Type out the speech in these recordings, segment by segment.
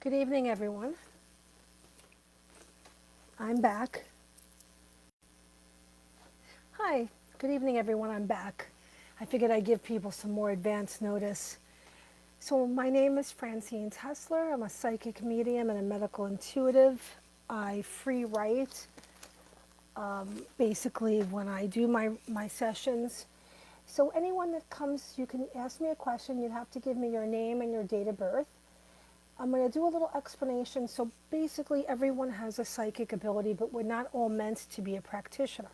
Good evening, everyone. I'm back. Hi, good evening, everyone. I'm back. I figured I'd give people some more advance notice. So, my name is Francine Tesler. I'm a psychic medium and a medical intuitive. I free write basically when I do my sessions. So, anyone that comes, you can ask me a question. You'd have to give me your name and your date of birth. I'm going to do a little explanation. So basically, everyone has a psychic ability, but we're not all meant to be a practitioner.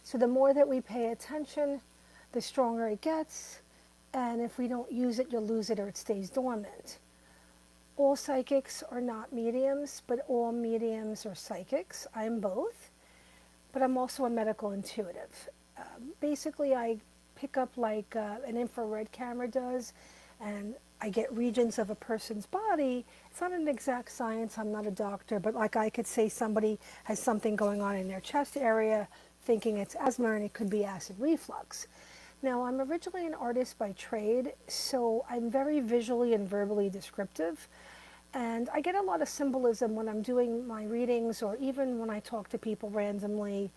So the more that we pay attention, the stronger it gets. And if we don't use it, you'll lose it or it stays dormant. All psychics are not mediums, but all mediums are psychics. I'm both, but I'm also a medical intuitive. Basically, I pick up like an infrared camera does, and I get regions of a person's body. It's not an exact science. I'm not a doctor, but like I could say somebody has something going on in their chest area, thinking it's asthma, and it could be acid reflux. Now, I'm originally an artist by trade, so I'm very visually and verbally descriptive. And I get a lot of symbolism when I'm doing my readings, or even when I talk to people randomly.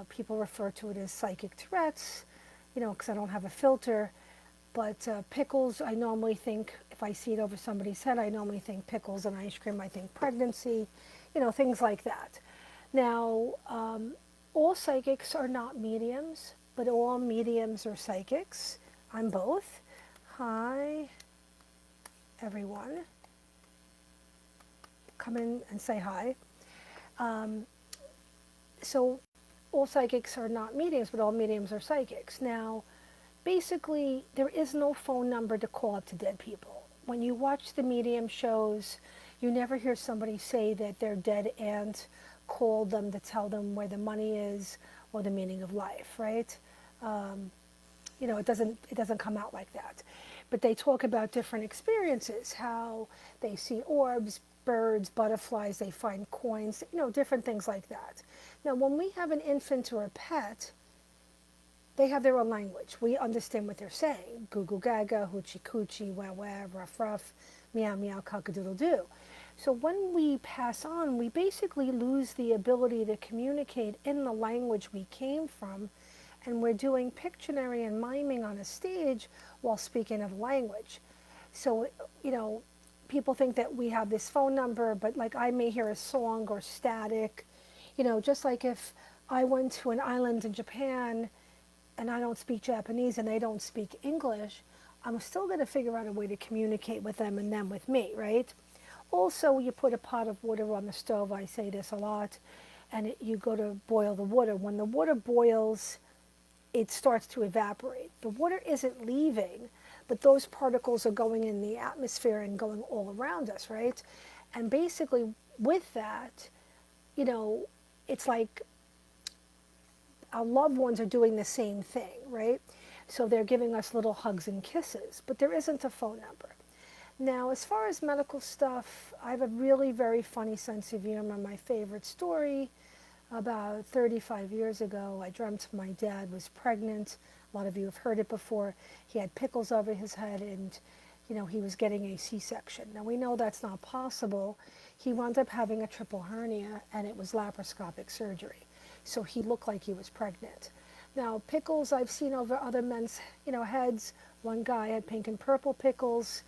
People refer to it as psychic Tourette's, because I don't have a filter. But pickles, I normally think, if I see it over somebody's head, I normally think pickles and ice cream. I think pregnancy, things like that. Now, all psychics are not mediums, but all mediums are psychics. I'm both. Hi, everyone. Come in and say hi. So all psychics are not mediums, but all mediums are psychics. Now, basically, there is no phone number to call up to dead people. When you watch the medium shows, you never hear somebody say that their dead aunt called them to tell them where the money is or the meaning of life, right? It doesn't come out like that. But they talk about different experiences, how they see orbs, birds, butterflies, they find coins, different things like that. Now, when we have an infant or a pet, they have their own language. We understand what they're saying. Goo goo gaga, hoochie coochie, wah wah, ruff ruff, meow meow, cock-a-doodle doo. So when we pass on, we basically lose the ability to communicate in the language we came from, and we're doing Pictionary and miming on a stage while speaking of language. So, people think that we have this phone number, but like I may hear a song or static, just like if I went to an island in Japan and I don't speak Japanese and they don't speak English, I'm still going to figure out a way to communicate with them and them with me, right? Also, you put a pot of water on the stove, I say this a lot, and you go to boil the water. When the water boils, it starts to evaporate. The water isn't leaving, but those particles are going in the atmosphere and going all around us, right? And basically, with that, it's like our loved ones are doing the same thing, right? So they're giving us little hugs and kisses, but there isn't a phone number. Now, as far as medical stuff, I have a really very funny sense of humor. My favorite story, about 35 years ago, I dreamt my dad was pregnant. A lot of you have heard it before. He had pickles over his head and, he was getting a C-section. Now, we know that's not possible. He wound up having a triple hernia, and it was laparoscopic surgery. So he looked like he was pregnant. Now, pickles I've seen over other men's, heads. One guy had pink and purple pickles.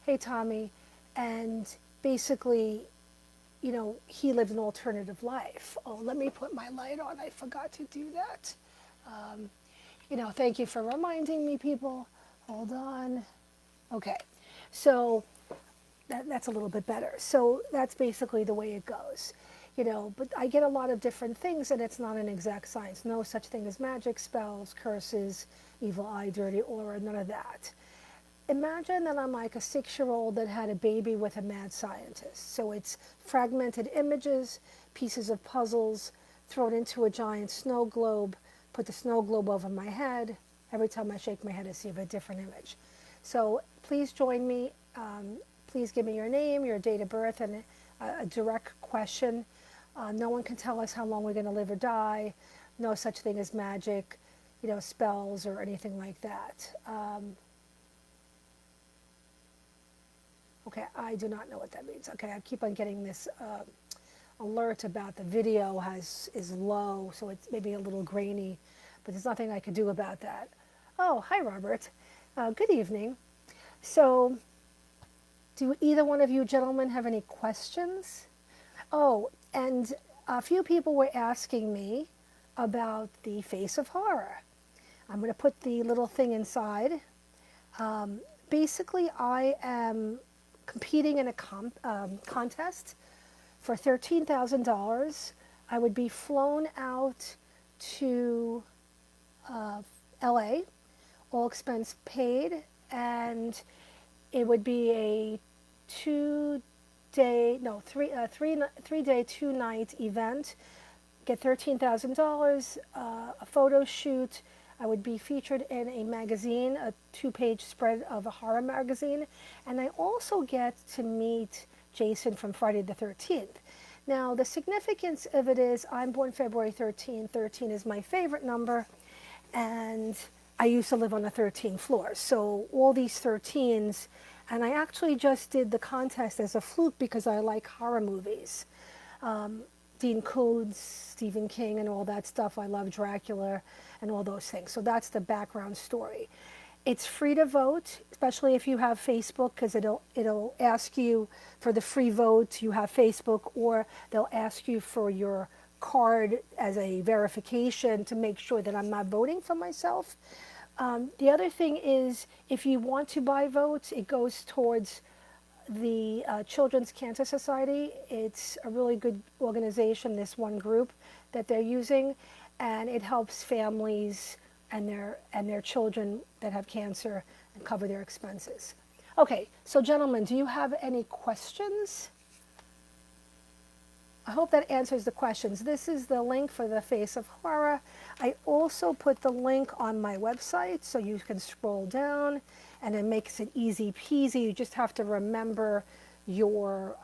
Hey, Tommy. And basically, he lived an alternative life. Oh, let me put my light on. I forgot to do that. Thank you for reminding me, people. Hold on. Okay. So that's a little bit better. So that's basically the way it goes. But I get a lot of different things, and it's not an exact science. No such thing as magic, spells, curses, evil eye, dirty aura, none of that. Imagine that I'm like a 6-year-old that had a baby with a mad scientist. So it's fragmented images, pieces of puzzles, thrown into a giant snow globe, put the snow globe over my head. Every time I shake my head, I see a different image. So please join me. Please give me your name, your date of birth, and a direct question. No one can tell us how long we're going to live or die. No such thing as magic, spells or anything like that. Okay, I do not know what that means. Okay, I keep on getting this alert about the video is low, so it's maybe a little grainy, but there's nothing I could do about that. Oh, hi, Robert. Good evening. So, do either one of you gentlemen have any questions? Oh, and a few people were asking me about the Face of Horror. I'm going to put the little thing inside. Basically, I am competing in a contest for $13,000. I would be flown out to LA, all expense paid, and it would be a 3 day, 2 night event. Get $13,000, a photo shoot. I would be featured in a magazine, a 2-page spread of a horror magazine, and I also get to meet Jason from Friday the 13th. Now, the significance of it is I'm born February 13. 13 is my favorite number, and I used to live on the 13th floor. So all these 13s, and I actually just did the contest as a fluke because I like horror movies. Dean Koontz, Stephen King, and all that stuff. I love Dracula and all those things. So that's the background story. It's free to vote, especially if you have Facebook, because it'll ask you for the free vote. You have Facebook, or they'll ask you for your card as a verification to make sure that I'm not voting for myself. The other thing is, if you want to buy votes, it goes towards the Children's Cancer Society. It's a really good organization, this one group that they're using, and it helps families and their children that have cancer and cover their expenses. Okay, so gentlemen, do you have any questions? I hope that answers the questions. This is the link for the Face of Horror. I also put the link on my website, so you can scroll down, and it makes it easy peasy. You just have to remember your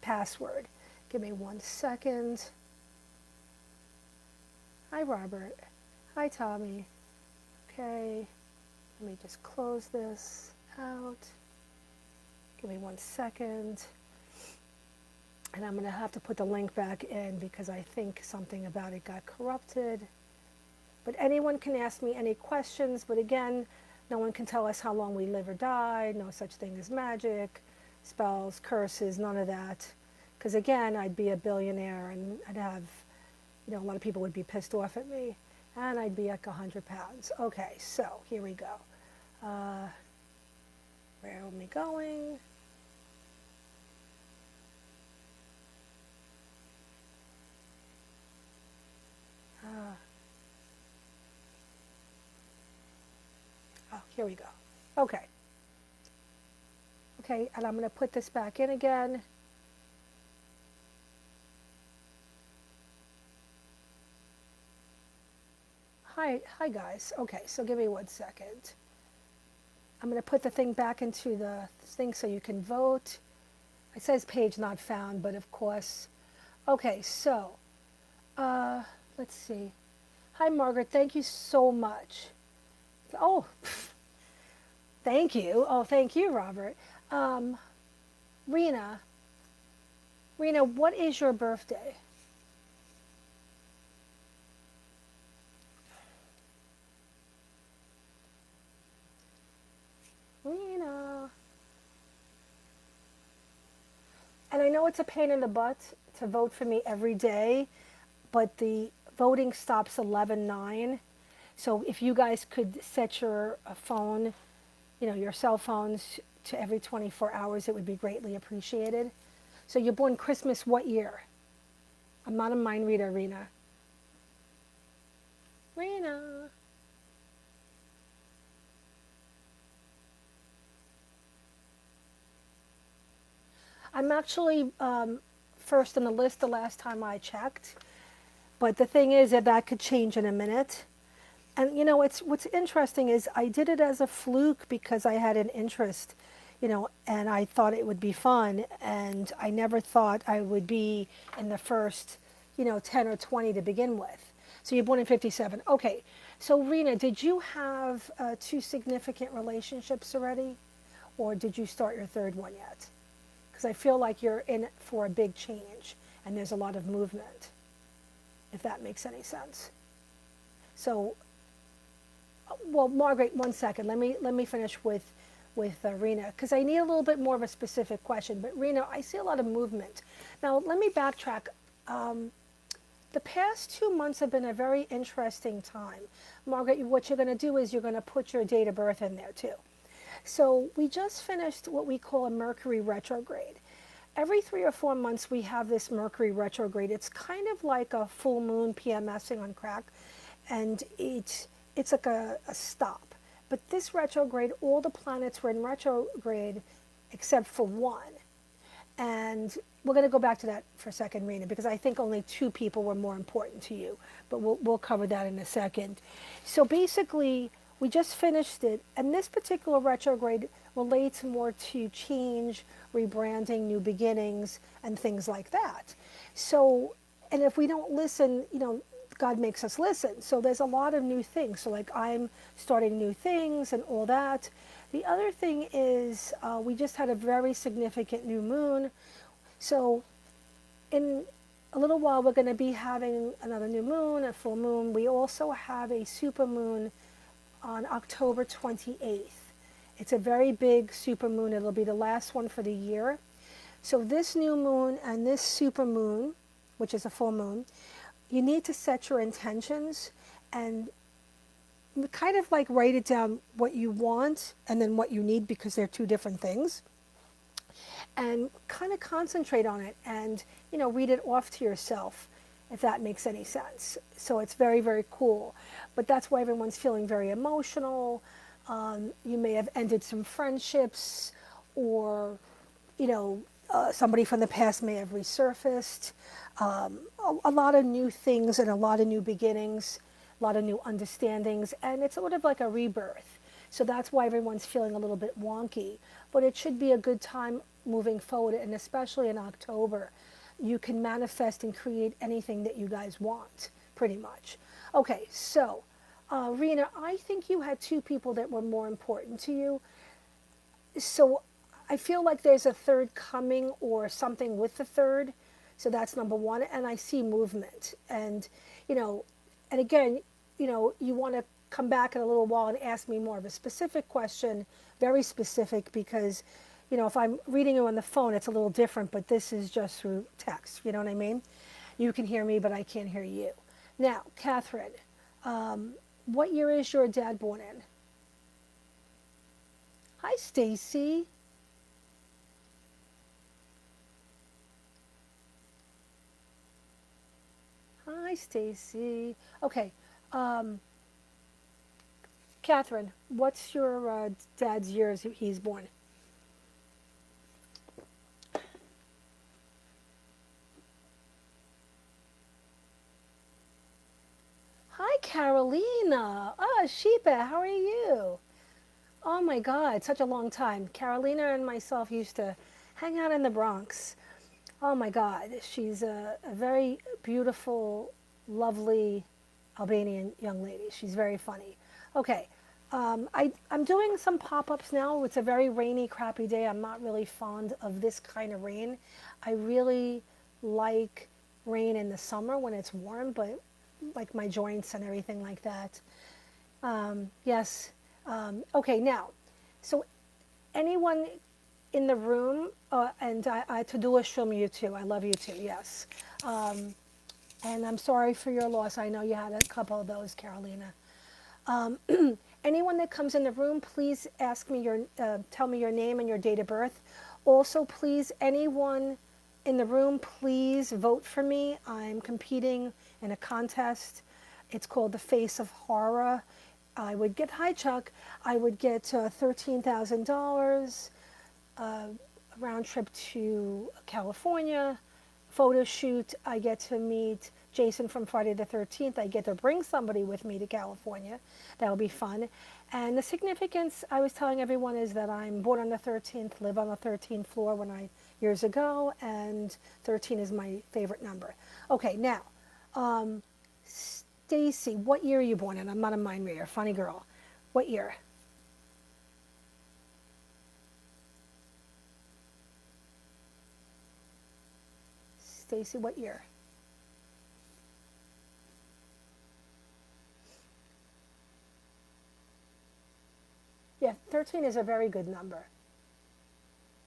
password. Give me 1 second. Hi, Robert. Hi, Tommy. Okay, let me just close this out. Give me 1 second. And I'm going to have to put the link back in because I think something about it got corrupted. But anyone can ask me any questions. But again, no one can tell us how long we live or die. No such thing as magic, spells, curses, none of that. Because again, I'd be a billionaire and I'd have, a lot of people would be pissed off at me. And I'd be like 100 pounds. Okay, so here we go. Where am I going? Here we go. Okay. Okay, and I'm going to put this back in again. Hi guys. Okay, so give me 1 second. I'm going to put the thing back into the thing so you can vote. It says page not found, but of course. Okay, so let's see. Hi, Margaret. Thank you so much. Oh, thank you. Oh, thank you, Robert. Rena, what is your birthday? Rena. And I know it's a pain in the butt to vote for me every day, but the voting stops 11/9. So if you guys could set your phone, your cell phones to every 24 hours, it would be greatly appreciated. So you're born Christmas what year? I'm not a mind reader, Rena. Rena. I'm actually first on the list the last time I checked. But the thing is that could change in a minute. And what's interesting is I did it as a fluke because I had an interest, and I thought it would be fun, and I never thought I would be in the first, 10 or 20 to begin with. So you're born in 57. Okay. So Rena, did you have 2 significant relationships already? or did you start your third one yet? Because I feel like you're in for a big change and there's a lot of movement, if that makes any sense. So, well, Margaret, one second. Let me finish with Rena, because I need a little bit more of a specific question. But Rena, I see a lot of movement. Now, let me backtrack. The past 2 months have been a very interesting time. Margaret, what you're going to do is you're going to put your date of birth in there too. So we just finished what we call a Mercury retrograde. Every 3 or 4 months we have this Mercury retrograde. It's kind of like a full moon PMSing on crack, and it's like a stop. But this retrograde, all the planets were in retrograde except for one. And we're going to go back to that for a second, Rena, because I think only 2 people were more important to you. But we'll cover that in a second. So basically, we just finished it. And this particular retrograde relates more to change, rebranding, new beginnings, and things like that. So, and if we don't listen, God makes us listen. So there's a lot of new things. So like I'm starting new things and all that. The other thing is we just had a very significant new moon. So in a little while, we're going to be having another new moon, a full moon. We also have a super moon on October 28th. It's a very big super moon. It'll be the last one for the year. So this new moon and this super moon, which is a full moon, you need to set your intentions and kind of like write it down what you want and then what you need, because they're 2 different things. And kind of concentrate on it and, read it off to yourself, if that makes any sense. So it's very, very cool. But that's why everyone's feeling very emotional. You may have ended some friendships, or, somebody from the past may have resurfaced. A lot of new things and a lot of new beginnings, a lot of new understandings, and it's sort of like a rebirth. So that's why everyone's feeling a little bit wonky. But it should be a good time moving forward, and especially in October. You can manifest and create anything that you guys want, pretty much. Okay, so, Rena, I think you had 2 people that were more important to you. So I feel like there's a third coming or something with the third. So that's number 1. And I see movement. And, and again, you want to come back in a little while and ask me more of a specific question, very specific, because, if I'm reading you on the phone, it's a little different, but this is just through text. You know what I mean? You can hear me, but I can't hear you. Now, Catherine, what year is your dad born in? Hi, Stacy. Hi, Stacy. Okay. Catherine, what's your dad's years he's born? Hi, Carolina. Sheepa, how are you? Oh my God, such a long time. Carolina and myself used to hang out in the Bronx. Oh my God, she's a very beautiful, lovely Albanian young lady. She's very funny. Okay, I'm doing some pop-ups now. It's a very rainy, crappy day. I'm not really fond of this kind of rain. I really like rain in the summer when it's warm, but like my joints and everything like that. Yes. Okay, now, so anyone in the room, and to do a shum you too. I love you too, yes. And I'm sorry for your loss. I know you had a couple of those, Carolina. Anyone that comes in the room, please tell me your name and your date of birth. Also, please, anyone in the room, please vote for me. I'm competing in a contest. It's called The Face of Horror. I would get, hi Chuck, I would get $13,000, round trip to California, photo shoot. I get to meet Jason from Friday the 13th. I get to bring somebody with me to California. That'll be fun. And the significance, I was telling everyone, is that I'm born on the 13th, live on the 13th floor years ago, and 13 is my favorite number. Okay, now, Stacy, what year are you born in? I'm not a mind reader, funny girl. What year? Stacy, what year? Yeah, 13 is a very good number.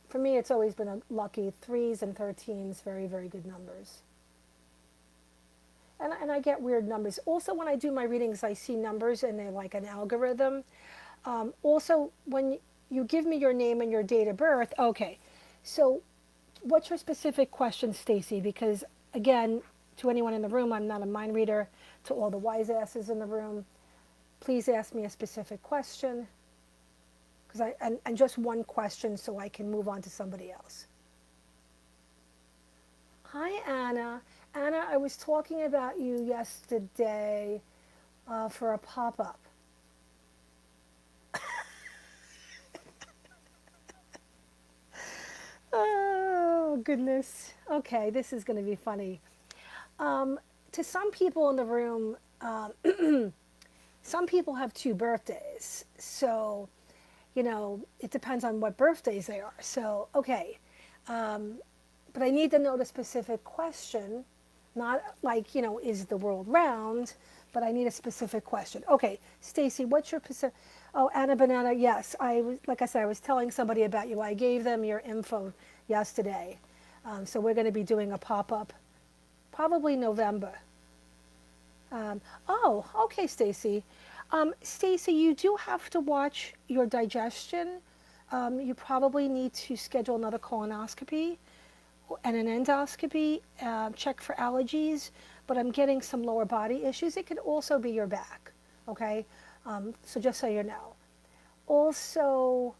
For me, it's always been a lucky. 3s and 13s, very, very good numbers. And I get weird numbers. Also, when I do my readings, I see numbers and they're like an algorithm. Also, when you give me your name and your date of birth, okay. So, what's your specific question, Stacy? Because again, to anyone in the room, I'm not a mind reader. To all the wise asses in the room, please ask me a specific question. And just one question so I can move on to somebody else. Hi, Anna. Anna, I was talking about you yesterday for a pop-up. Oh, goodness. Okay, this is going to be funny. To some people in the room, some people have 2 birthdays. So, it depends on what birthdays they are. So, okay. But I need to know the specific question, not like, is the world round, but I need a specific question. Okay, Stacy, what's your specific? Oh, Anna Banana, yes. Like I said, I was telling somebody about you. I gave them your info yesterday. So we're going to be doing a pop-up, probably November. Oh, okay, Stacy. Stacy, you do have to watch your digestion. You probably need to schedule another colonoscopy and an endoscopy, check for allergies, but I'm getting some lower body issues. It could also be your back, okay? So just so you know. Also,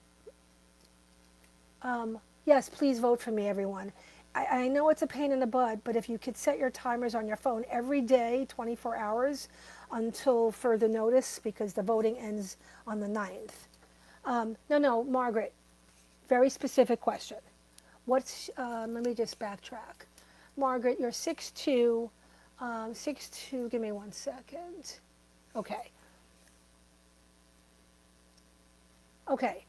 yes, please vote for me, everyone. I know it's a pain in the butt, but if you could set your timers on your phone every day, 24 hours, until further notice, because the voting ends on the 9th. No, Margaret, very specific question. Let me just backtrack. Margaret, you're 6'2", 6'2", give me 1 second. Okay. Okay.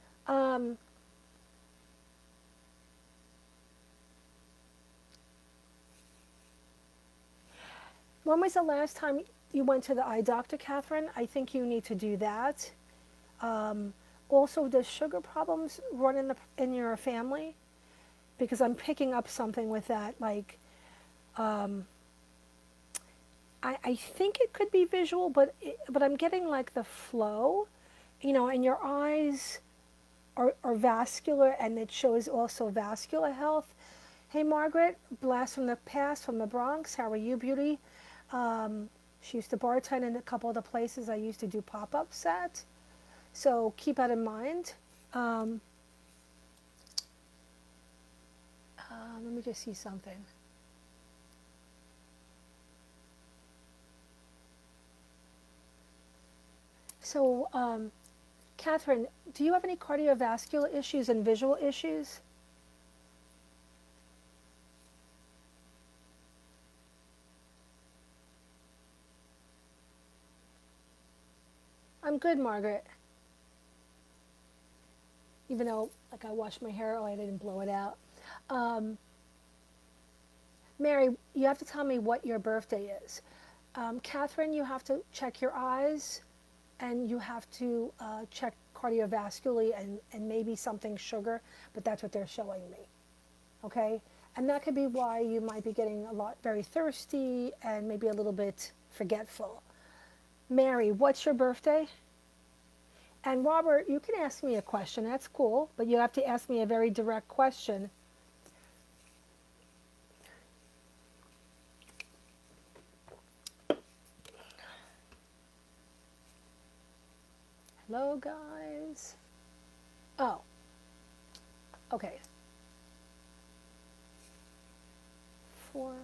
When was the last time you went to the eye doctor, Catherine? I think you need to do that. Also, does sugar problems run in your family? Because I'm picking up something with that. Like, I think it could be visual, but I'm getting like the flow, and your eyes are vascular, and it shows also vascular health. Hey, Margaret, blast from the past, from the Bronx. How are you, beauty? She used to bartend in a couple of the places I used to do pop-ups at. So keep that in mind. Let me just see something. So, Catherine, do you have any cardiovascular issues and visual issues? I'm good, Margaret. Even though, like, I washed my hair, I didn't blow it out. Mary, you have to tell me what your birthday is. Catherine, you have to check your eyes, and you have to check cardiovascularly and maybe something sugar, but that's what they're showing me. Okay? And that could be why you might be getting very thirsty and maybe a little bit forgetful. Mary, what's your birthday? And Robert, you can ask me a question. That's cool, but you have to ask me a very direct question. Hello, guys. Oh, okay. 4.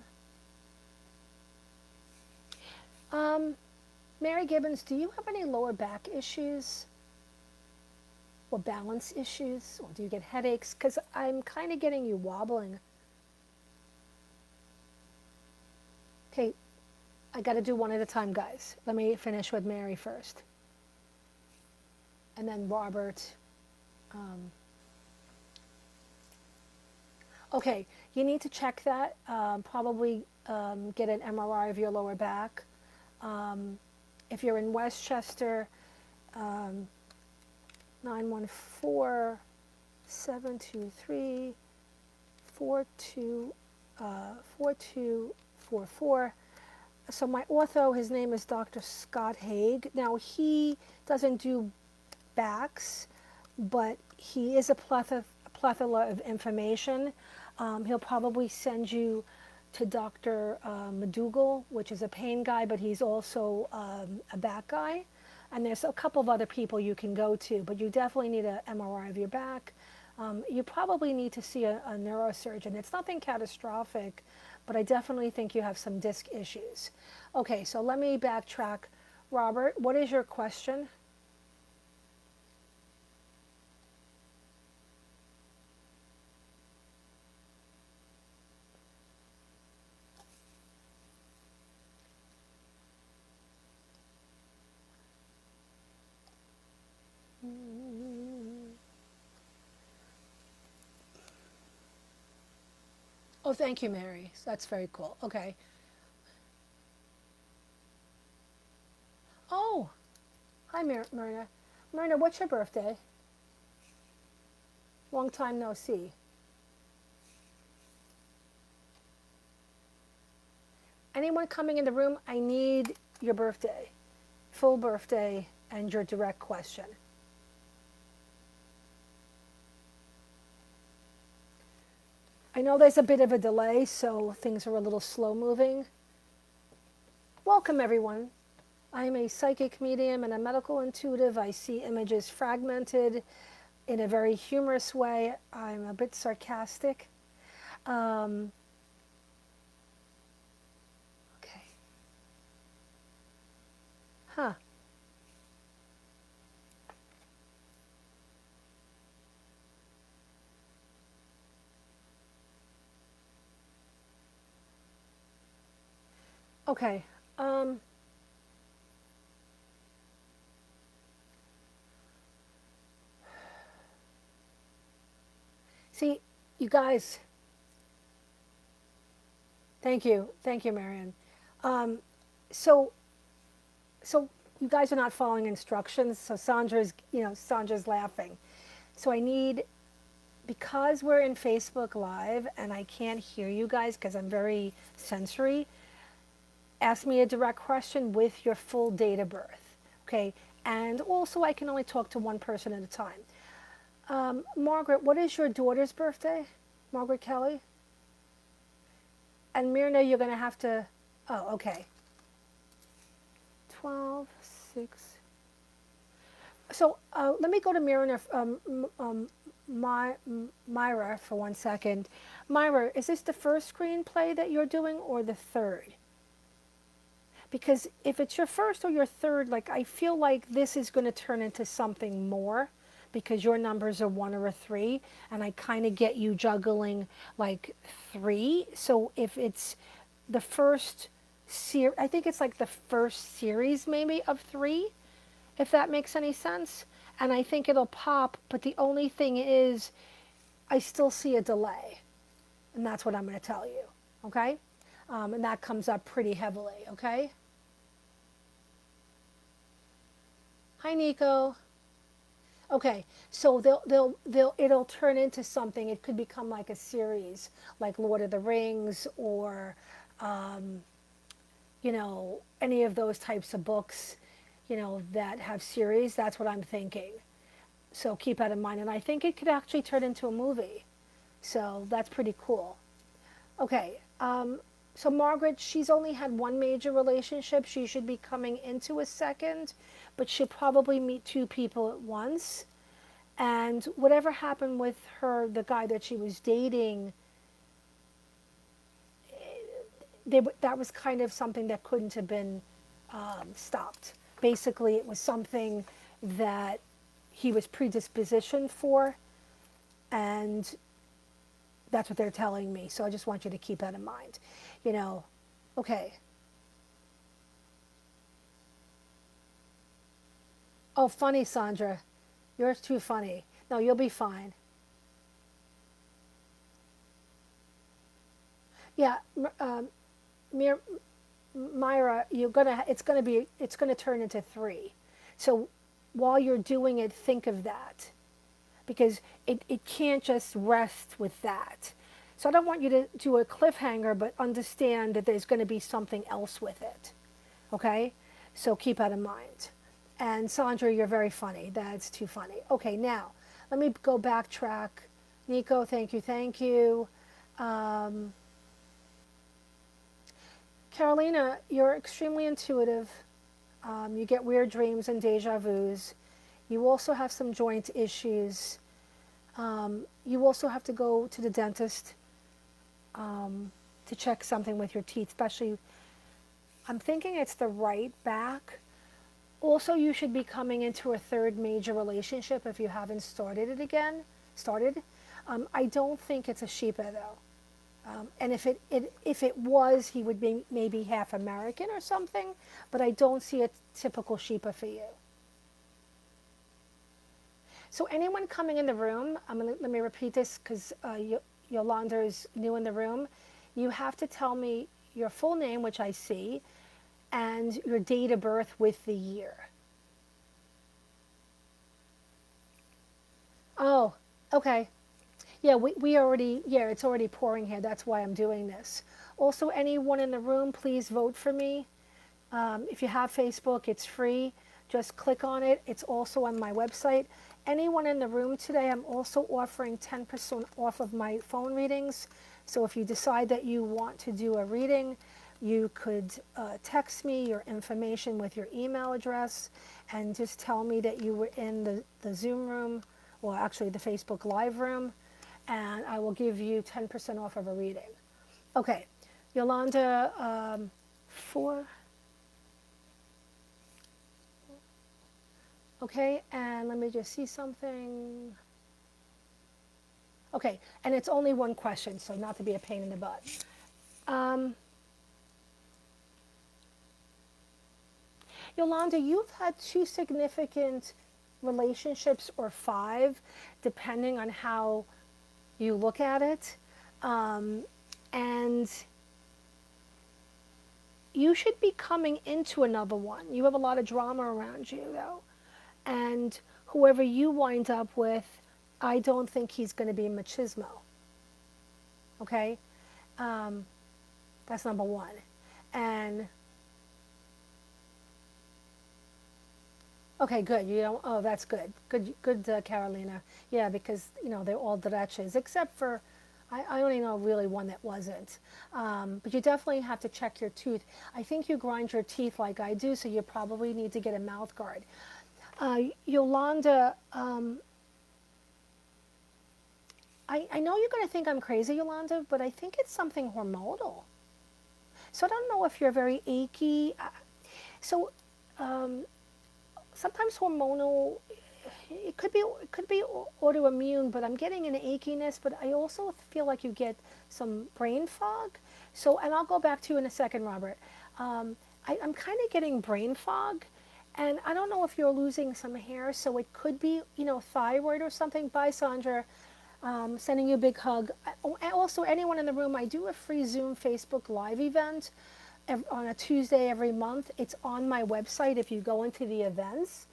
Mary Gibbons, do you have any lower back issues or balance issues, or do you get headaches? Because I'm kind of getting you wobbling. Okay, I got to do one at a time, guys. Let me finish with Mary first. And then Robert. Okay, you need to check that. Probably get an MRI of your lower back. If you're in Westchester, 914 723 4244. So my ortho, his name is Dr. Scott Haig. Now he doesn't do backs, but he is a plethora of information. He'll probably send you to Dr. McDougall, which is a pain guy, but he's also a back guy. And there's a couple of other people you can go to, but you definitely need an MRI of your back. You probably need to see a neurosurgeon. It's nothing catastrophic, but I definitely think you have some disc issues. Okay, so let me backtrack. Robert, what is your question? Oh, thank you, Mary. That's very cool. Okay. Oh, hi, Myrna. Myrna, what's your birthday? Long time no see. Anyone coming in the room, I need your birthday, full birthday, and your direct question. I know there's a bit of a delay, so things are a little slow moving. Welcome, everyone. I am a psychic medium and a medical intuitive. I see images fragmented in a very humorous way. I'm a bit sarcastic. Okay. Huh. Okay. See, you guys, thank you. Thank you, Marion. So, so you guys are not following instructions. So Sandra's laughing. So I need, because we're in Facebook Live and I can't hear you guys because I'm very sensory, ask me a direct question with your full date of birth, okay? And also, I can only talk to one person at a time. Margaret, what is your daughter's birthday? Margaret Kelly? And Myrna, you're going to have to, oh, okay. 12, 6. So let me go to Myrna, Myra for 1 second. Myra, is this the first screenplay that you're doing or the third? Because if it's your first or your third, like I feel like this is going to turn into something more because your numbers are 1 or a 3, and I kind of get you juggling like 3. So if it's the first series, I think it's like the first series maybe of 3, if that makes any sense. And I think it'll pop, but the only thing is I still see a delay, and that's what I'm going to tell you, okay? And that comes up pretty heavily, okay? Hi, Nico. Okay, so it'll turn into something. It could become like a series, like Lord of the Rings, or any of those types of books, that have series. That's what I'm thinking. So keep that in mind. And I think it could actually turn into a movie. So that's pretty cool. Okay, so Margaret, she's only had one major relationship. She should be coming into a second, but she'll probably meet 2 people at once. And whatever happened with her, the guy that she was dating, that was kind of something that couldn't have been stopped. Basically, it was something that he was predispositioned for, and that's what they're telling me. So I just want you to keep that in mind. Okay. Oh, funny, Sandra. You're too funny. No, you'll be fine. Yeah, Mir- Myra, it's gonna turn into 3. So while you're doing it, think of that, because it can't just rest with that. So I don't want you to do a cliffhanger, but understand that there's going to be something else with it. Okay? So keep that in mind. And Sandra, you're very funny. That's too funny. Okay, now let me go backtrack. Nico, thank you, thank you. Um, Carolina, you're extremely intuitive. You get weird dreams and deja vus. You also have some joint issues. You also have to go to the dentist to check something with your teeth, especially, I'm thinking it's the right back. Also, you should be coming into a third major relationship if you haven't started it again. Started. I don't think it's a Sheba though. And if it was, he would be maybe half American or something. But I don't see a typical Sheba for you. So anyone coming in the room, let me repeat this because Yolanda is new in the room. You have to tell me your full name, which I see, and your date of birth with the year. Oh, okay. Yeah, we already, yeah, it's already pouring here. That's why I'm doing this. Also, anyone in the room, please vote for me. If you have Facebook, it's free. Just click on it. It's also on my website. Anyone in the room today, I'm also offering 10% off of my phone readings. So if you decide that you want to do a reading, you could text me your information with your email address and just tell me that you were in the Zoom room, or actually the Facebook Live room, and I will give you 10% off of a reading. Okay, Yolanda, 4. Okay, and let me just see something. Okay, and it's only one question, so not to be a pain in the butt. Yolanda, you've had 2 significant relationships, or 5, depending on how you look at it. And you should be coming into another one. You have a lot of drama around you, though. And whoever you wind up with, I don't think he's going to be machismo. Okay? That's number 1. And okay, good. You don't. Oh, that's good. Good, Carolina. Yeah, because they're all derechas, except for I only know really one that wasn't. But you definitely have to check your tooth. I think you grind your teeth like I do, so you probably need to get a mouth guard. Yolanda, I know you're going to think I'm crazy, Yolanda, but I think it's something hormonal. So I don't know if you're very achy. So sometimes hormonal, it could be autoimmune, but I'm getting an achiness, but I also feel like you get some brain fog. So, and I'll go back to you in a second, Robert. I'm kind of getting brain fog, and I don't know if you're losing some hair, so it could be, thyroid or something. Bye, Sandra. Sending you a big hug. Also, anyone in the room, I do a free Zoom Facebook Live event on a Tuesday every month. It's on my website if you go into the events,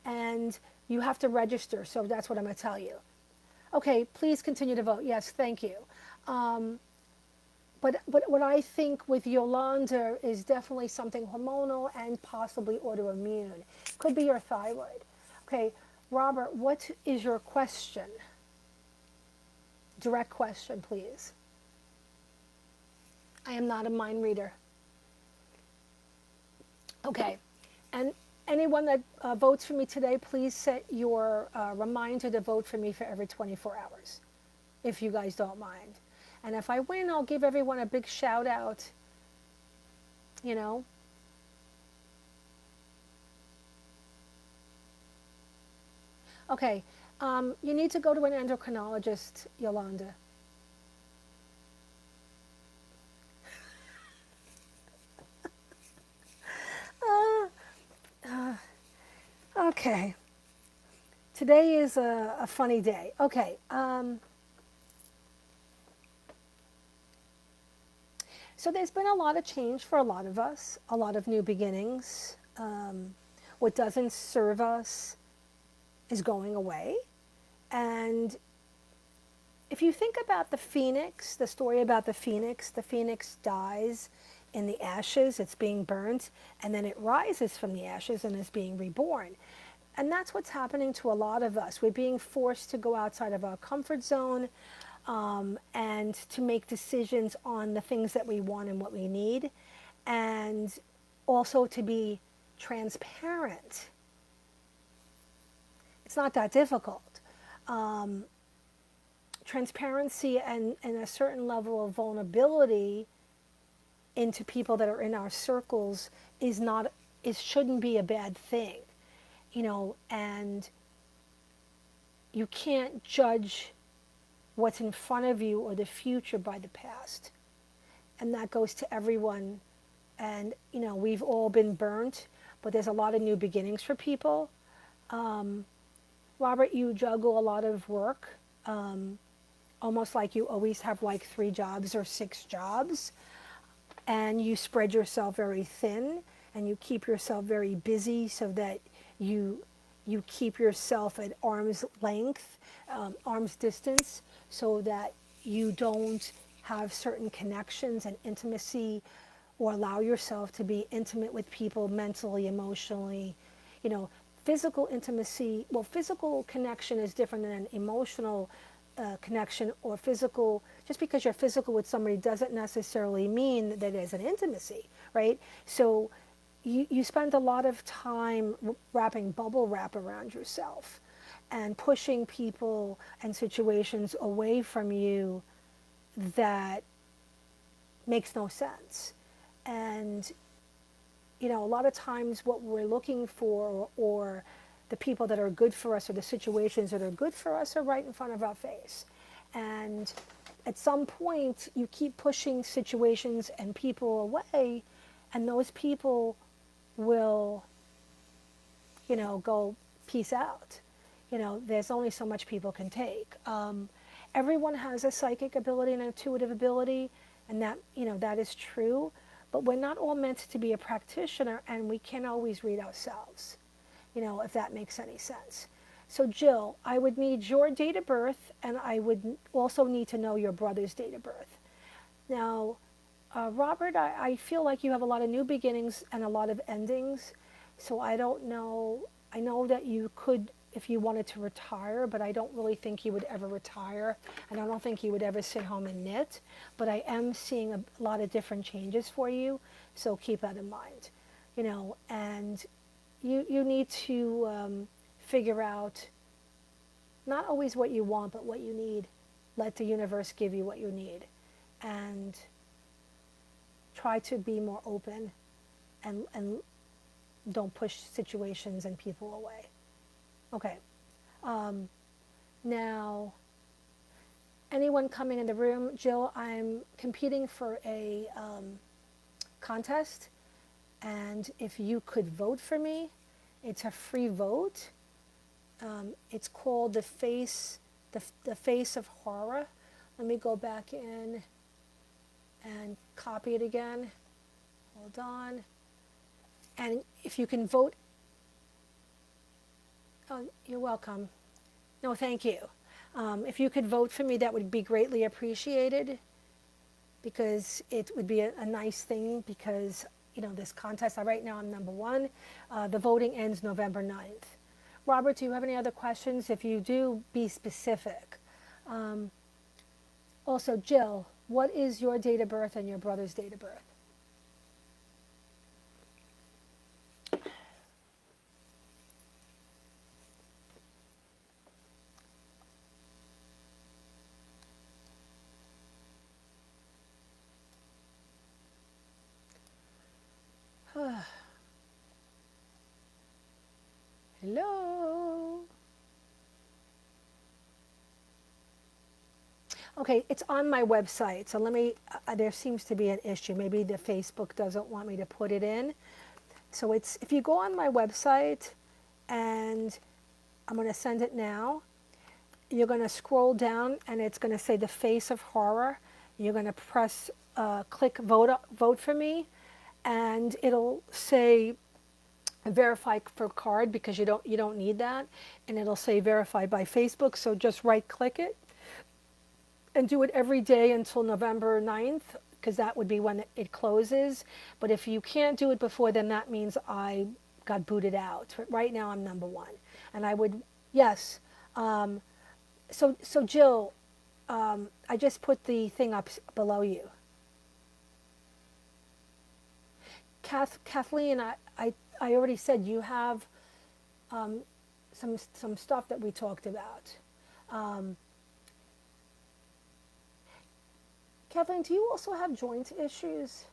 and you have to register, so that's what I'm going to tell you. Okay, please continue to vote. Yes, thank you. But what I think with Yolanda is definitely something hormonal and possibly autoimmune. Could be your thyroid. Okay, Robert, what is your question? Direct question, please. I am not a mind reader. Okay, and anyone that votes for me today, please set your reminder to vote for me for every 24 hours, if you guys don't mind. And if I win, I'll give everyone a big shout out, Okay, you need to go to an endocrinologist, Yolanda. Okay. Today is a funny day. Okay. So there's been a lot of change for a lot of us, a lot of new beginnings. What doesn't serve us is going away. And if you think about the phoenix, the story about the phoenix dies in the ashes, it's being burnt, and then it rises from the ashes and is being reborn. And that's what's happening to a lot of us. We're being forced to go outside of our comfort zone, and to make decisions on the things that we want and what we need, and also to be transparent. It's not that difficult. Transparency and a certain level of vulnerability into people that are in our circles shouldn't be a bad thing, and you can't judge what's in front of you or the future by the past. And that goes to everyone. And, we've all been burnt, but there's a lot of new beginnings for people. Robert, you juggle a lot of work, almost like you always have like 3 jobs or 6 jobs. And you spread yourself very thin, and you keep yourself very busy so that you keep yourself at arm's length, arm's distance, so that you don't have certain connections and intimacy, or allow yourself to be intimate with people mentally, emotionally. Physical intimacy, physical connection is different than an emotional connection, or physical. Just because you're physical with somebody doesn't necessarily mean that there's an intimacy, right? So you spend a lot of time wrapping bubble wrap around yourself and pushing people and situations away from you that makes no sense. And, a lot of times what we're looking for, or the people that are good for us, or the situations that are good for us, are right in front of our face. And at some point, you keep pushing situations and people away, and those people will, go peace out. There's only so much people can take. Everyone has a psychic ability and an intuitive ability, and that is true. But we're not all meant to be a practitioner, and we can't always read ourselves, if that makes any sense. So Jill, I would need your date of birth, and I would also need to know your brother's date of birth. Now, Robert, I feel like you have a lot of new beginnings and a lot of endings, so I don't know. I know that you could, if you wanted to retire, but I don't really think you would ever retire, and I don't think you would ever sit home and knit, but I am seeing a lot of different changes for you, so keep that in mind, and you need to figure out not always what you want, but what you need. Let the universe give you what you need, and try to be more open, and don't push situations and people away. Okay. Now, anyone coming in the room, Jill, I'm competing for a contest, and if you could vote for me, it's a free vote. It's called the face of horror. Let me go back in and copy it again. Hold on. And if you can vote. Oh, you're welcome. No, thank you. If you could vote for me, that would be greatly appreciated, because it would be a nice thing, because, this contest, right now I'm number 1. The voting ends November 9th. Robert, do you have any other questions? If you do, be specific. Also, Jill, what is your date of birth and your brother's date of birth? Hello? Okay, it's on my website, so let me, there seems to be an issue. Maybe the Facebook doesn't want me to put it in. So if you go on my website, and I'm going to send it now, you're going to scroll down, and it's going to say the face of horror. You're going to press click vote for me, and it'll say verify for card because you don't need that, and it'll say verify by Facebook. So just right click it and do it every day until November 9th, because that would be when it closes. But if you can't do it before then, that means I got booted out. Right now I'm number one, and I would, yes. Um, so Jill, I just put the thing up below you. Kathleen, I already said you have some stuff that we talked about. Um, Kathleen, do you also have joint issues?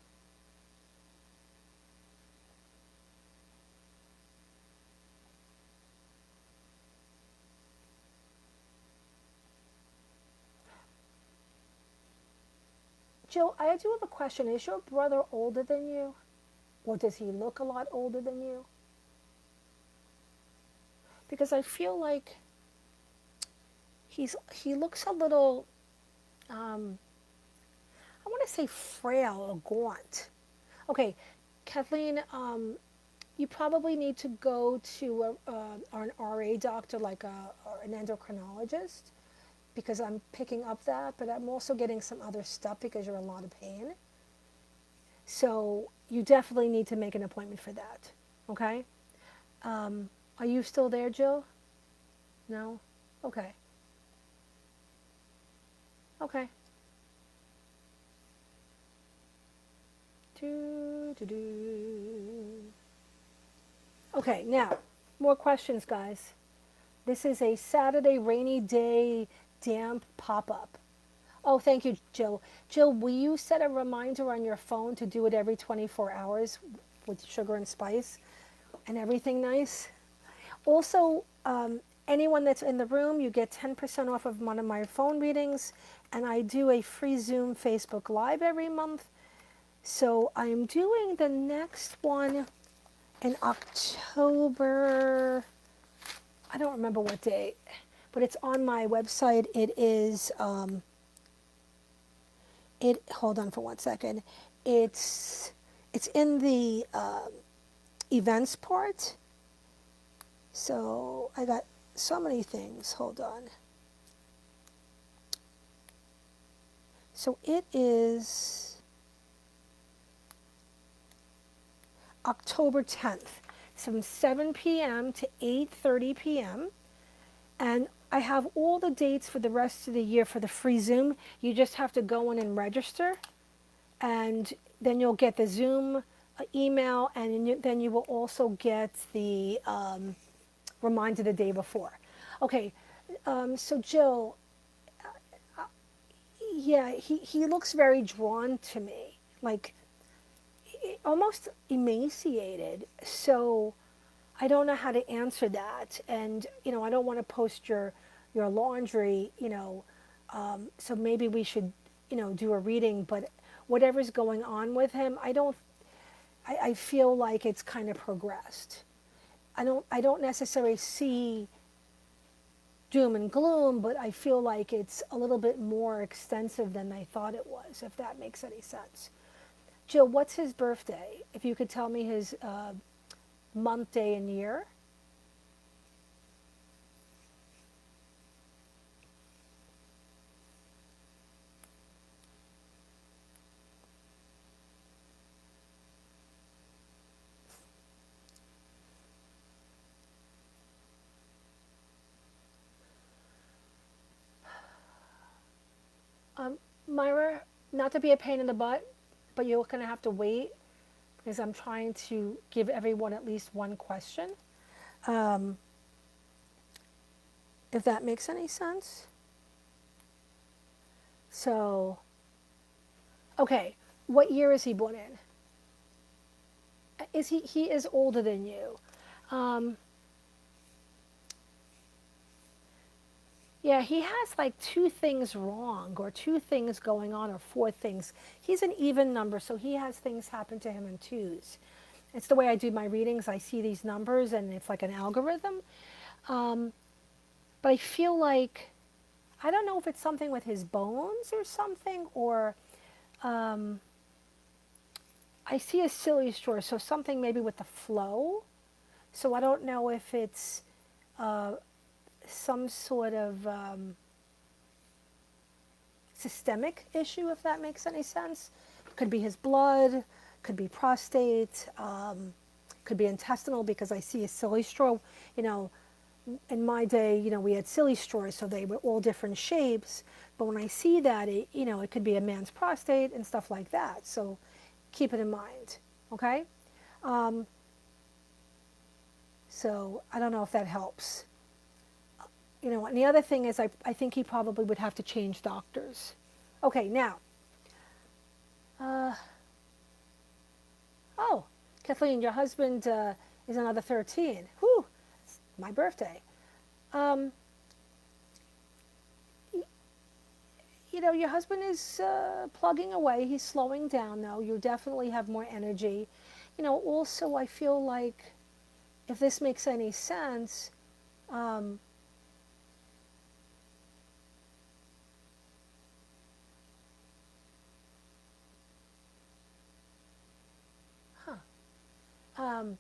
Jill, I do have a question. Is your brother older than you? Or does he look a lot older than you? Because I feel like he looks a little, um, I want to say frail or gaunt. Okay, Kathleen, you probably need to go to an RA doctor, like or an endocrinologist, because I'm picking up that, but I'm also getting some other stuff because you're in a lot of pain. So you definitely need to make an appointment for that. Okay? Are you still there, Jill? No? Okay. Okay. Do, do, do. Okay, now, more questions, guys. This is a Saturday rainy day damp pop-up. Oh, thank you, Jill. Jill, will you set a reminder on your phone to do it every 24 hours with sugar and spice and everything nice? Also, anyone that's in the room, you get 10% off of one of my phone readings, and I do a free Zoom Facebook Live every month. So I'm doing the next one in October. I don't remember what date, but it's on my website. It is, hold on for 1 second. It's in the events part. So I got so many things. Hold on. So it is October 10th, from 7 p.m. to 8:30 p.m. And I have all the dates for the rest of the year for the free Zoom. You just have to go in and register, and then you'll get the Zoom email, and then you will also get the reminder the day before. Okay, so Jill, yeah, he looks very drawn to me, like almost emaciated. So I don't know how to answer that, and I don't want to post your laundry, so maybe we should, do a reading. But whatever's going on with him, I feel like it's kind of progressed. I don't necessarily see doom and gloom, but I feel like it's a little bit more extensive than I thought it was, if that makes any sense. Jill, what's his birthday? If you could tell me his month, day, and year. Myra, not to be a pain in the butt, but you're going to have to wait because I'm trying to give everyone at least one question. Um, if that makes any sense. So, okay, what year is he born in? He is older than you. Um, yeah, he has like two things wrong or two things going on or four things. He's an even number, so he has things happen to him in twos. It's the way I do my readings. I see these numbers and it's like an algorithm. Um, but I feel like, I don't know if it's something with his bones or something, or I see a silly straw, so something maybe with the flow. So I don't know if it's some sort of systemic issue, if that makes any sense. Could be his blood, could be prostate, could be intestinal, because I see a silly straw. You know, in my day, we had silly straws, so they were all different shapes. But when I see that, it could be a man's prostate and stuff like that. So keep it in mind, okay? So I don't know if that helps. And the other thing is I think he probably would have to change doctors. Okay, now, oh, Kathleen, your husband is another 13. Whew, it's my birthday. Um, your husband is plugging away. He's slowing down, though. You definitely have more energy. Also, I feel like, if this makes any sense, um, um,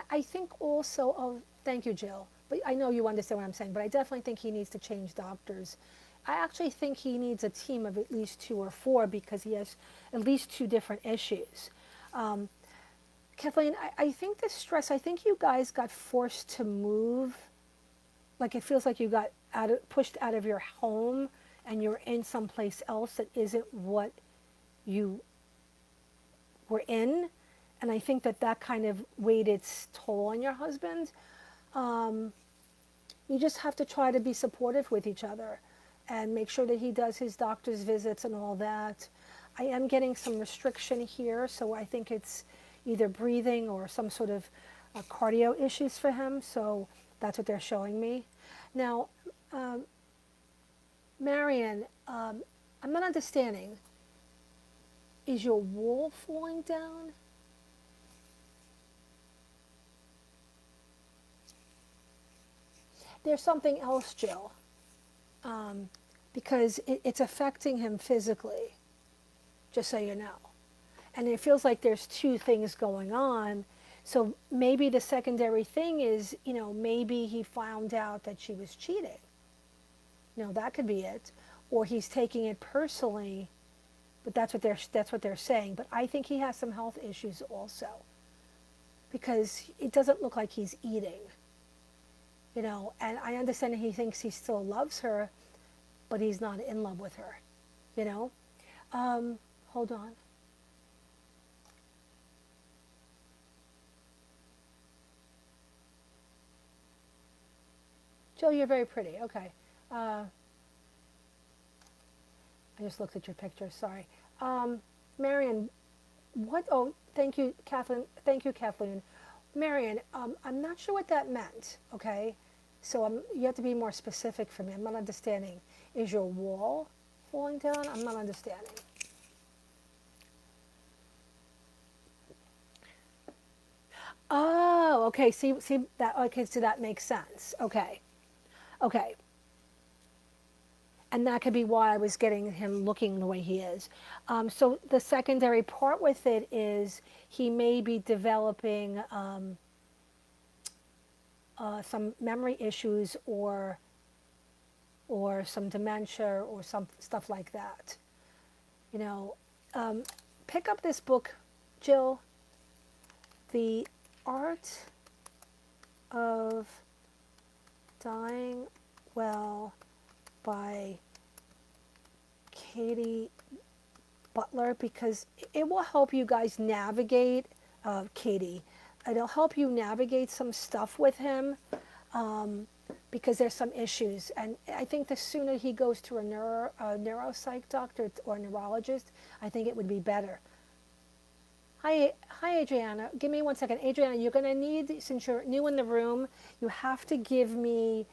I think also, oh, thank you, Jill. But I know you understand what I'm saying, but I definitely think he needs to change doctors. I actually think he needs a team of at least 2 or 4, because he has at least 2 different issues. Um, Kathleen, I think the stress, I think you guys got forced to move. Like, it feels like you got pushed out of your home and you're in someplace else that isn't what you were in. And I think that kind of weighed its toll on your husband. You just have to try to be supportive with each other and make sure that he does his doctor's visits and all that. I am getting some restriction here, so I think it's either breathing or some sort of cardio issues for him. So that's what they're showing me. Now, Marion, I'm not understanding. Is your wall falling down? There's something else, Jill, because it's affecting him physically, just so you know. And it feels like there's 2 things going on. So maybe the secondary thing is, maybe he found out that she was cheating. That could be it. Or he's taking it personally, but that's what they're saying. But I think he has some health issues also, because it doesn't look like he's eating. And I understand he thinks he still loves her, but he's not in love with her. Hold on. Jill, you're very pretty. Okay. I just looked at your picture. Sorry. Marion, what? Oh, thank you, Kathleen. Thank you, Kathleen. Marion, I'm not sure what that meant. Okay. So you have to be more specific for me. I'm not understanding. Is your wall falling down? I'm not understanding. Oh, okay. See that. Okay, so that makes sense. Okay, okay, and that could be why I was getting him looking the way he is. So the secondary part with it is he may be developing some memory issues or some dementia or some stuff like that. Pick up this book, Jill, The Art of Dying Well by Katie Butler, because it will help you guys navigate, Katie. It'll help you navigate some stuff with him, because there's some issues. And I think the sooner he goes to a neuropsych doctor or neurologist, I think it would be better. Hi, Adriana. Give me 1 second. Adriana, you're going to need, since you're new in the room, you have to give me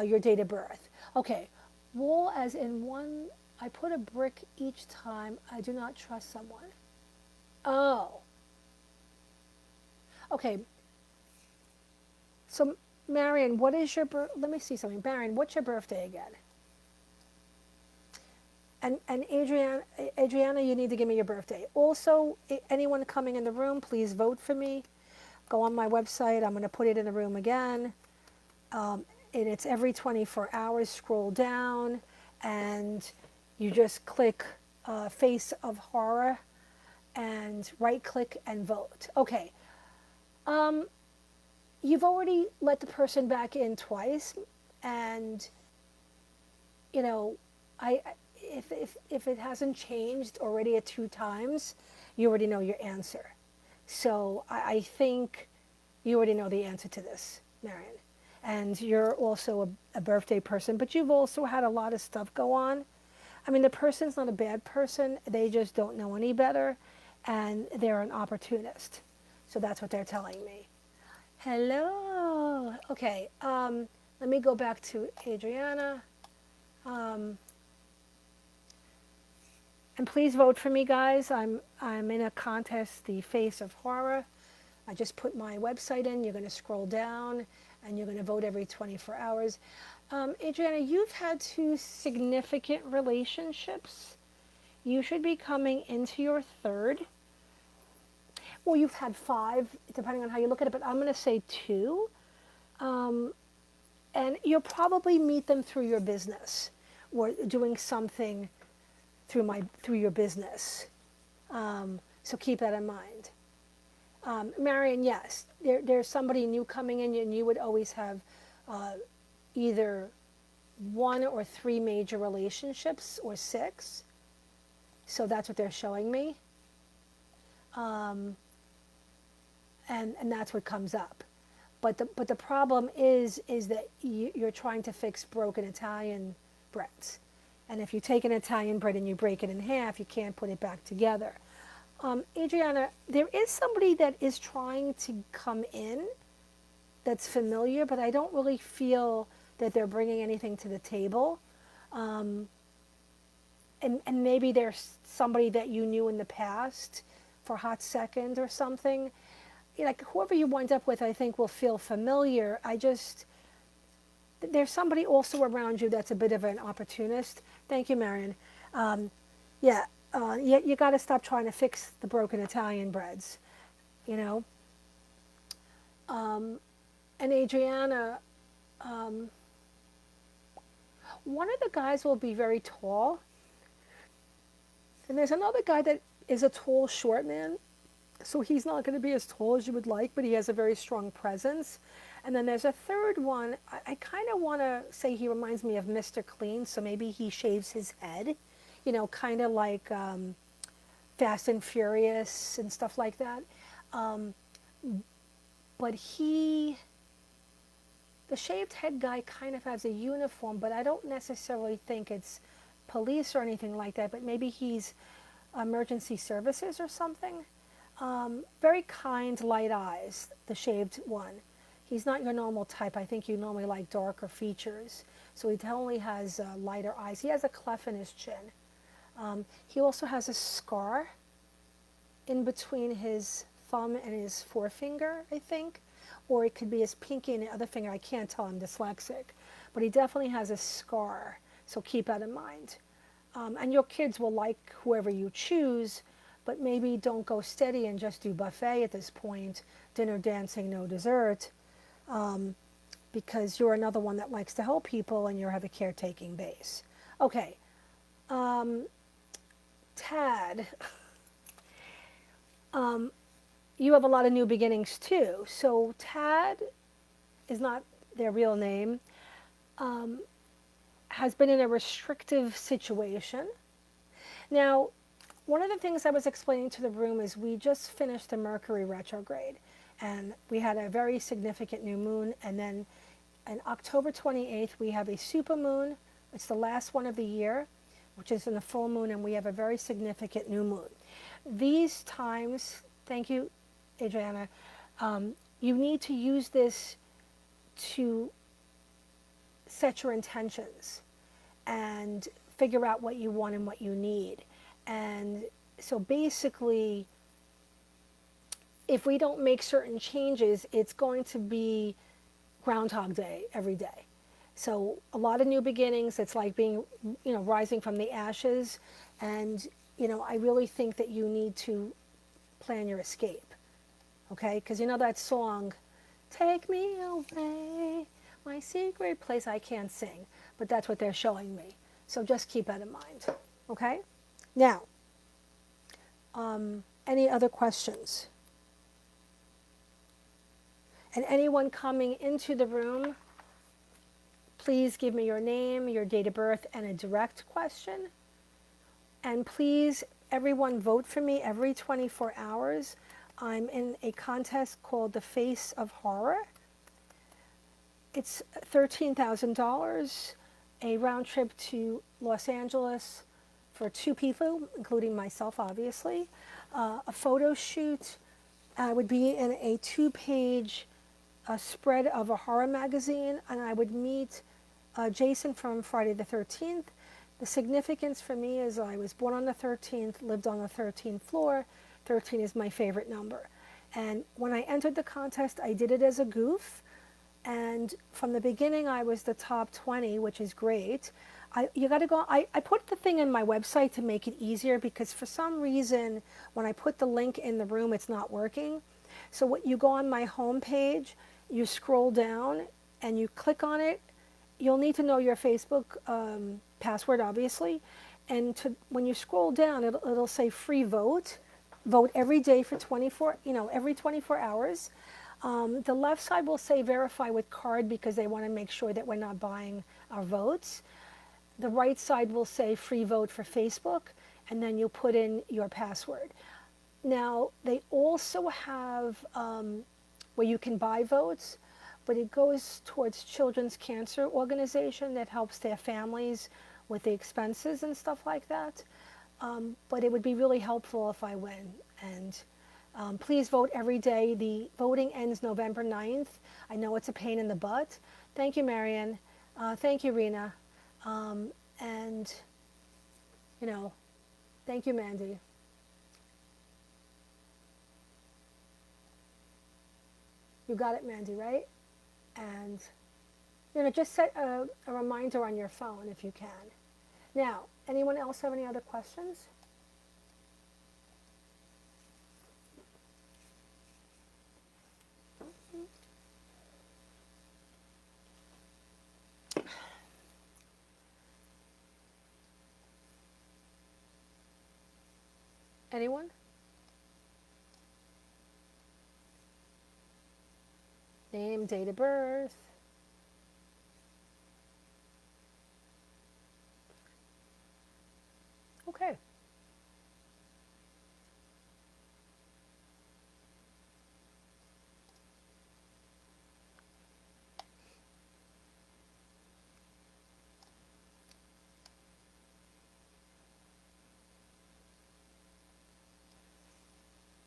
your date of birth. Okay. Wall as in one, I put a brick each time I do not trust someone. Oh. Okay. So, Marion, what is your let me see something. Marion, what's your birthday again? And Adriana, you need to give me your birthday. Also, anyone coming in the room, please vote for me. Go on my website. I'm going to put it in the room again. And it's every 24 hours. Scroll down, and you just click Face of Horror, and right-click and vote. Okay. You've already let the person back in twice, and you know, I if it hasn't changed already at 2 times, you already know your answer. So I think you already know the answer to this, Marion. And you're also a birthday person, but you've also had a lot of stuff go on. I mean, the person's not a bad person. They just don't know any better, and they're an opportunist. So that's what they're telling me. Hello. Okay. Let me go back to Adriana. And please vote for me, guys. I'm in a contest, the Face of Horror. I just put my website in. You're going to scroll down, and you're going to vote every 24 hours. Adriana, you've had 2 significant relationships. You should be coming into your 3rd. Well, you've had 5, depending on how you look at it, but I'm going to say 2. And you'll probably meet them through your business or doing something through your business. So keep that in mind. Marion, yes, there's somebody new coming in, and you would always have either 1 or 3 major relationships, or 6. So that's what they're showing me. And that's what comes up. But the problem is that you're trying to fix broken Italian breads. And if you take an Italian bread and you break it in half, you can't put it back together. Adriana, there is somebody that is trying to come in that's familiar, but I don't really feel that they're bringing anything to the table. And maybe there's somebody that you knew in the past for a hot second or something. Like whoever you wind up with, I think will feel familiar. There's somebody also around you that's a bit of an opportunist. Thank you, Marion. You got to stop trying to fix the broken Italian breads, you know. And Adriana, one of the guys will be very tall, and there's another guy that is a tall, short man. So he's not going to be as tall as you would like, but he has a very strong presence. And then there's a third one. I kind of want to say he reminds me of Mr. Clean, so maybe he shaves his head, you know, kind of like Fast and Furious and stuff like that. But the shaved head guy kind of has a uniform, but I don't necessarily think it's police or anything like that, but maybe he's emergency services or something. Very kind, light eyes, the shaved one. He's not your normal type. I think you normally like darker features. So he definitely has lighter eyes. He has a cleft in his chin. He also has a scar in between his thumb and his forefinger, I think. Or it could be his pinky and the other finger. I can't tell. I'm dyslexic. But he definitely has a scar. So keep that in mind. And your kids will like whoever you choose, but maybe don't go steady and just do buffet at this point, dinner, dancing, no dessert, because you're another one that likes to help people and you have a caretaking base. Okay. Tad, you have a lot of new beginnings too. So Tad is not their real name, has been in a restrictive situation. Now, one of the things I was explaining to the room is we just finished the Mercury retrograde, and we had a very significant new moon, and then on October 28th, we have a supermoon. It's the last one of the year, which is in the full moon, and we have a very significant new moon. These times, thank you, Adriana, you need to use this to set your intentions and figure out what you want and what you need. And so basically, if we don't make certain changes, it's going to be Groundhog Day every day. So a lot of new beginnings. It's like being, rising from the ashes. And, I really think that you need to plan your escape. Okay? Because you know that song, Take Me Away, My Secret Place. I can't sing, but that's what they're showing me. So just keep that in mind. Okay? Now, any other questions? And anyone coming into the room, please give me your name, your date of birth, and a direct question. And please, everyone, vote for me every 24 hours. I'm in a contest called The Face of Horror. It's $13,000, a round trip to Los Angeles for 2 people, including myself, obviously. A photo shoot. I would be in a 2-page spread of a horror magazine, and I would meet Jason from Friday the 13th. The significance for me is I was born on the 13th, lived on the 13th floor. 13 is my favorite number. And when I entered the contest, I did it as a goof. And from the beginning, I was the top 20, which is great. You got to go. I put the thing in my website to make it easier because for some reason, when I put the link in the room, it's not working. So what you go on my homepage, you scroll down and you click on it. You'll need to know your Facebook password, obviously. And when you scroll down, it'll say free vote. Vote every day for 24, every 24 hours. The left side will say verify with card because they want to make sure that we're not buying our votes. The right side will say free vote for Facebook, and then you put in your password. Now, they also have where you can buy votes, but it goes towards Children's Cancer Organization that helps their families with the expenses and stuff like that. But it would be really helpful if I win. And please vote every day. The voting ends November 9th. I know it's a pain in the butt. Thank you, Marion. Thank you, Rena. And, thank you, Mandy. You got it, Mandy, right? And, just set a reminder on your phone if you can. Now, anyone else have any other questions? Anyone? Name, date of birth. Okay.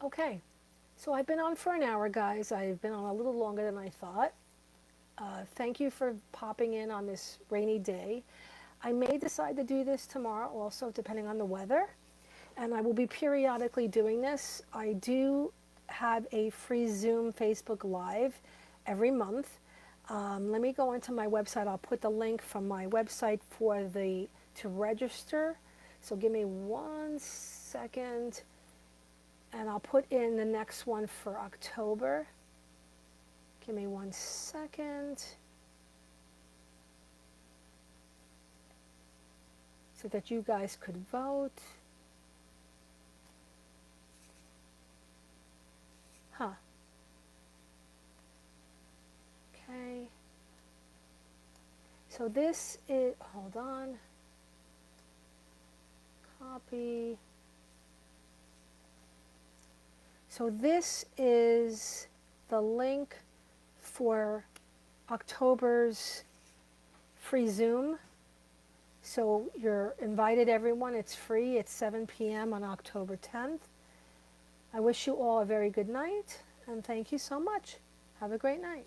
Okay. So I've been on for an hour, guys. I've been on a little longer than I thought. Thank you for popping in on this rainy day. I may decide to do this tomorrow also, depending on the weather. And I will be periodically doing this. I do have a free Zoom Facebook Live every month. Let me go into my website. I'll put the link from my website to register. So give me 1 second. And I'll put in the next one for October. Give me 1 second. So that you guys could vote. Huh. Okay. So this is, hold on. Copy. So this is the link for October's free Zoom. So you're invited, everyone. It's free. It's 7 p.m. on October 10th. I wish you all a very good night, and thank you so much. Have a great night.